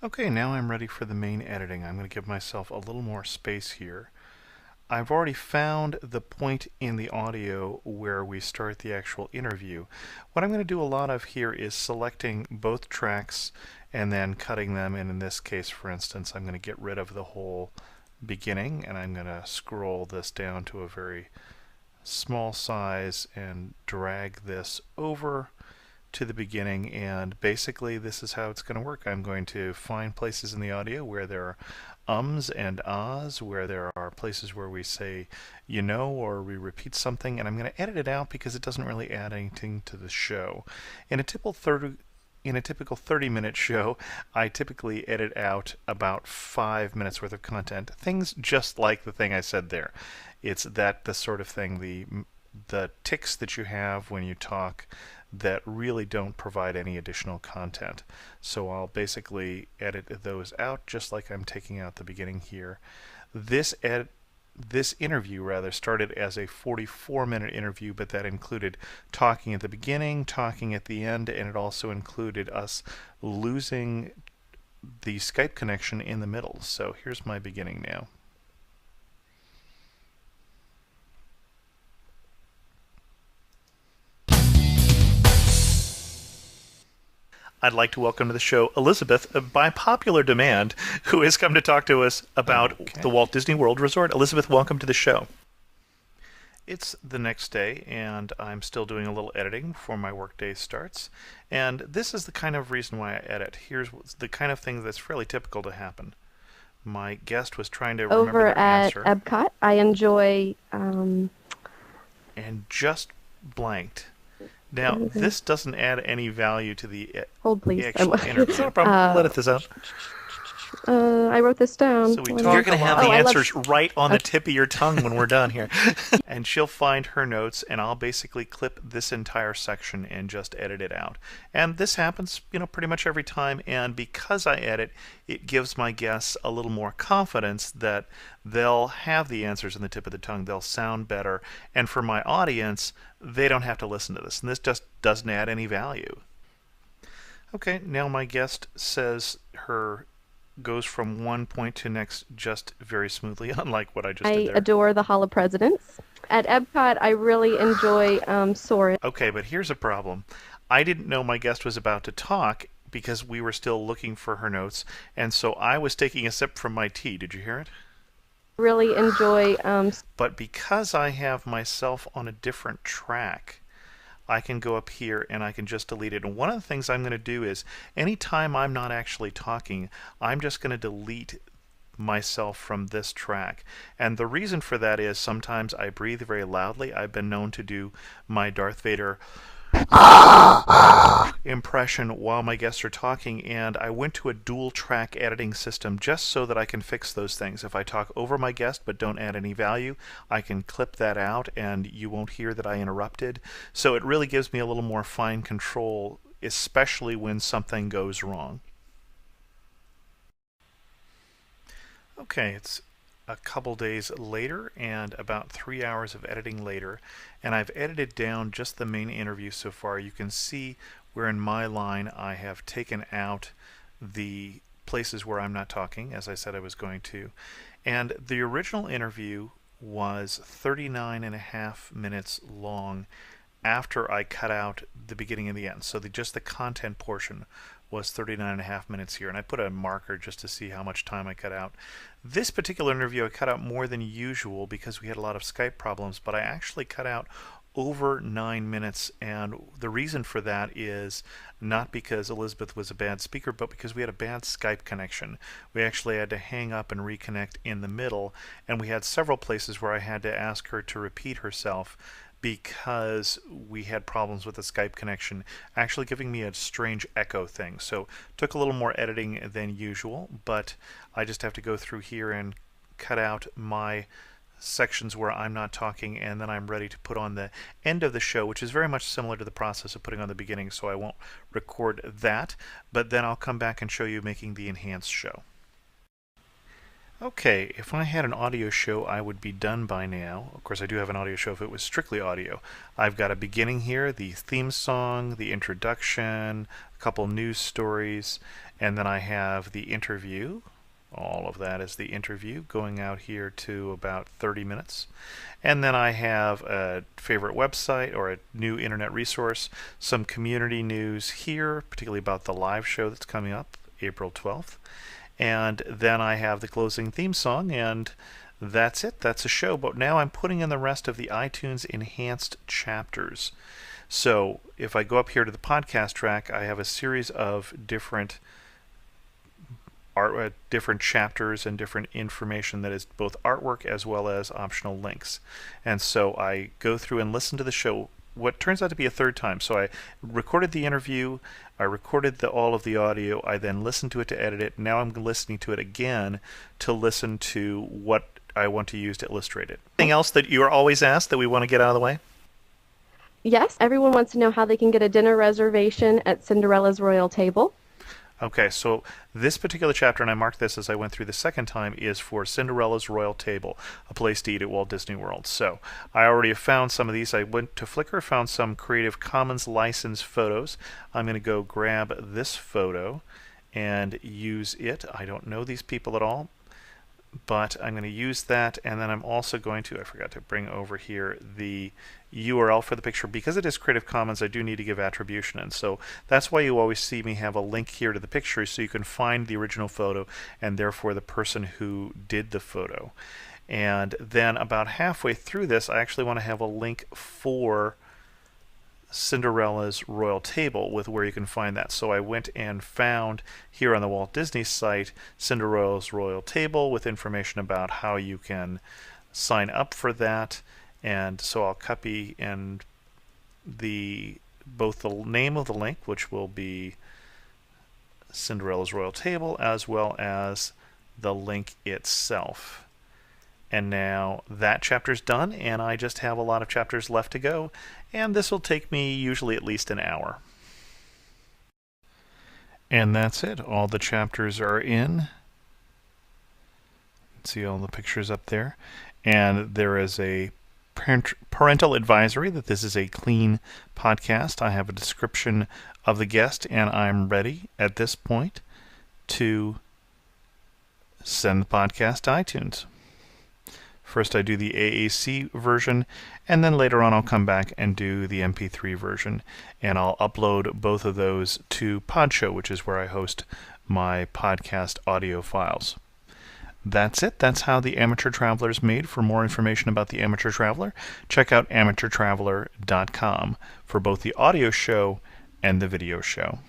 Okay, now I'm ready for the main editing. I'm going to give myself a little more space here. I've already found the point in the audio where we start the actual interview. What I'm going to do a lot of here is selecting both tracks and then cutting them, and in this case, for instance, I'm going to get rid of the whole beginning, and I'm going to scroll this down to a very small size and drag this over to the beginning, and basically this is how it's going to work. I'm going to find places in the audio where there are ums and ahs, where there are places where we say or we repeat something, and I'm going to edit it out because it doesn't really add anything to the show. In a typical 30-minute show, I typically edit out about 5 minutes worth of content. Things just like the thing I said there. It's the sort of thing, the tics that you have when you talk that really don't provide any additional content. So I'll basically edit those out just like I'm taking out the beginning here. This interview rather started as a 44-minute interview, but that included talking at the beginning, talking at the end, and it also included us losing the Skype connection in the middle. So here's my beginning now. I'd like to welcome to the show Elizabeth, by popular demand, who has come to talk to us about the Walt Disney World Resort. Elizabeth, welcome to the show. It's the next day, and I'm still doing a little editing before my workday starts. And this is the kind of reason why I edit. Here's the kind of thing that's fairly typical to happen. My guest was trying to remember Over their at answer Epcot, I enjoy. and just blanked. Now, this doesn't add any value to the Hold, please. actual interview. It's not a problem. We'll edit this out. I wrote this down. So we talk You're going to have the answers right on the Okay. tip of your tongue when we're done here. And she'll find her notes, and I'll basically clip this entire section and just edit it out. And this happens, pretty much every time. And because I edit, it gives my guests a little more confidence that they'll have the answers on the tip of the tongue. They'll sound better. And for my audience, they don't have to listen to this. And this just doesn't add any value. Okay, now my guest says her goes from one point to next just very smoothly, unlike what I just did I there. adore the Hall of Presidents. At Epcot, I really enjoy Soarin'. Okay, but here's a problem. I didn't know my guest was about to talk because we were still looking for her notes, and so I was taking a sip from my tea. Did you hear it? Really enjoy. But because I have myself on a different track, I can go up here and I can just delete it. And one of the things I'm going to do is anytime I'm not actually talking, I'm just going to delete myself from this track. And the reason for that is sometimes I breathe very loudly. I've been known to do my Darth Vader impression while my guests are talking, and I went to a dual track editing system just so that I can fix those things. If I talk over my guest but don't add any value, I can clip that out and you won't hear that I interrupted. So it really gives me a little more fine control, especially when something goes wrong. Okay, it's a couple days later and about 3 hours of editing later, and I've edited down just the main interview so far. You can see where in my line I have taken out the places where I'm not talking, as I said I was going to. And the original interview was 39 and a half minutes long after I cut out the beginning and the end. So just the content portion was 39 and a half minutes here, and I put a marker just to see how much time I cut out. This particular interview I cut out more than usual because we had a lot of Skype problems, but I actually cut out over 9 minutes, and the reason for that is not because Elizabeth was a bad speaker, but because we had a bad Skype connection. We actually had to hang up and reconnect in the middle, and we had several places where I had to ask her to repeat herself because we had problems with the Skype connection, actually giving me a strange echo thing. So took a little more editing than usual, but I just have to go through here and cut out my sections where I'm not talking, and then I'm ready to put on the end of the show, which is very much similar to the process of putting on the beginning, so I won't record that, but then I'll come back and show you making the enhanced show. Okay, if I had an audio show, I would be done by now. Of course, I do have an audio show if it was strictly audio. I've got a beginning here, the theme song, the introduction, a couple news stories, and then I have the interview. All of that is the interview, going out here to about 30 minutes. And then I have a favorite website or a new internet resource, some community news here, particularly about the live show that's coming up April 12th. And then I have the closing theme song, and that's it. That's a show. But now I'm putting in the rest of the iTunes enhanced chapters. So if I go up here to the podcast track, I have a series of different different chapters and different information that is both artwork as well as optional links. And so I go through and listen to the show what turns out to be a third time. So I recorded the interview, I recorded all of the audio, I then listened to it to edit it. Now I'm listening to it again to listen to what I want to use to illustrate it. Anything else that you are always asked that we want to get out of the way? Yes, everyone wants to know how they can get a dinner reservation at Cinderella's Royal Table. Okay, so this particular chapter, and I marked this as I went through the second time, is for Cinderella's Royal Table, a place to eat at Walt Disney World. So I already have found some of these. I went to Flickr, found some Creative Commons licensed photos. I'm going to go grab this photo and use it. I don't know these people at all, but I'm going to use that, and then I'm also going to, I forgot to bring over here the URL for the picture. Because it is Creative Commons, I do need to give attribution, and so that's why you always see me have a link here to the picture so you can find the original photo and therefore the person who did the photo. And then about halfway through this, I actually want to have a link for Cinderella's Royal Table with where you can find that. So I went and found here on the Walt Disney site Cinderella's Royal Table with information about how you can sign up for that. And so I'll copy and both the name of the link, which will be Cinderella's Royal Table, as well as the link itself. And now that chapter's done, and I just have a lot of chapters left to go, and this will take me usually at least an hour. And that's it. All the chapters are in. See all the pictures up there. And there is a parental advisory that this is a clean podcast. I have a description of the guest, and I'm ready at this point to send the podcast to iTunes. First I do the AAC version, and then later on I'll come back and do the MP3 version, and I'll upload both of those to Podshow, which is where I host my podcast audio files. That's it. That's how the Amateur Traveler is made. For more information about the Amateur Traveler, check out amateurtraveler.com for both the audio show and the video show.